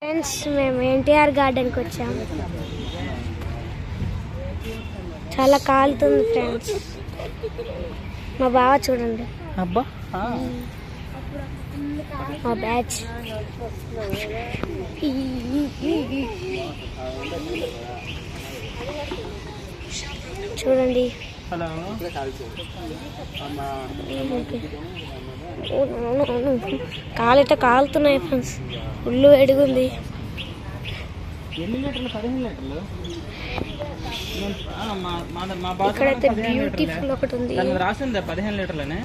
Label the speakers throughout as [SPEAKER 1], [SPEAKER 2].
[SPEAKER 1] Friends మేము ఎన్టీఆర్ గార్డెన్కి వచ్చాము. చాలా కాలుతుంది ఫ్రెండ్స్. మా బావ చూడండి,
[SPEAKER 2] అబ్బా
[SPEAKER 1] మా బ్యాచ్. చూడండి, కాలిట కాలుతున్నాయి ఫ్రెండ్స్. ఫుల్ వేడిగుంది. ఇక్కడైతే బ్యూటిఫుల్ ఒకటి ఉంది.
[SPEAKER 2] రాసింది 15 లీటర్లనే.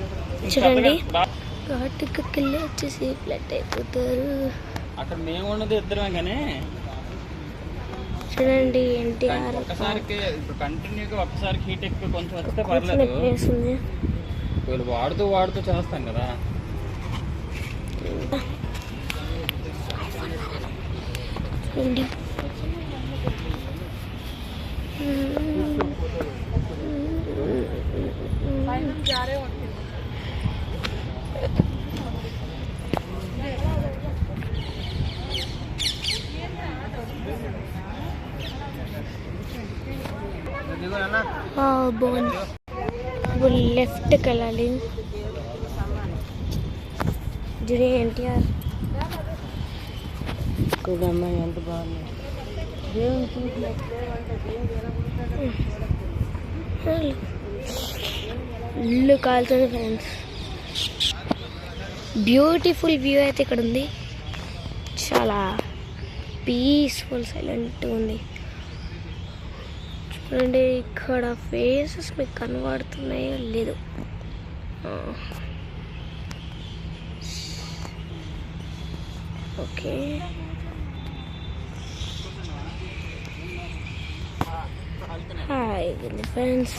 [SPEAKER 1] చూడండి, ఘాటుకెళ్ళి వచ్చేసి ఫ్లట్ అయిపోతారు.
[SPEAKER 2] అక్కడ మేము ఉన్నది ఇద్దరమే కానీ
[SPEAKER 1] చూడండి ఎన్టీఆర్
[SPEAKER 2] ఒక్కసారికి ఇప్పుడు కంటిన్యూగా ఒక్కసారి హీట్ ఎక్కువ కొంచెం వస్తే పర్లేదు. వీళ్ళు వాడుతూ వాడుతూ చేస్తాం కదా.
[SPEAKER 1] చూడండి, బాగుంది. ఇప్పుడు లెఫ్ట్కి వెళ్ళాలి. జూనియర్ ఎన్టీఆర్
[SPEAKER 2] చూడమ్మా ఎంత బాగుంది.
[SPEAKER 1] ఇల్లు కాలుతుంది ఫ్రెండ్స్. బ్యూటిఫుల్ వ్యూ అయితే ఇక్కడ ఉంది. చాలా పీస్ఫుల్ సైలెంట్ ఉంది. చూడండి, ఇక్కడ ఫేసెస్ మీకు కనబడుతున్నాయో లేదు. Okay, hi friends.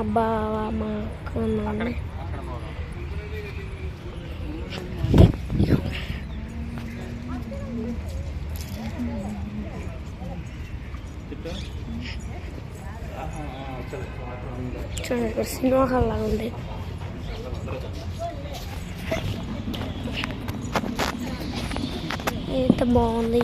[SPEAKER 1] అబ్బా మా అక్క ఉన్నాను. చూడండి, ఇక్కడ సినిమా హాల్ లాగా ఉంది. ఎంత బాగుంది.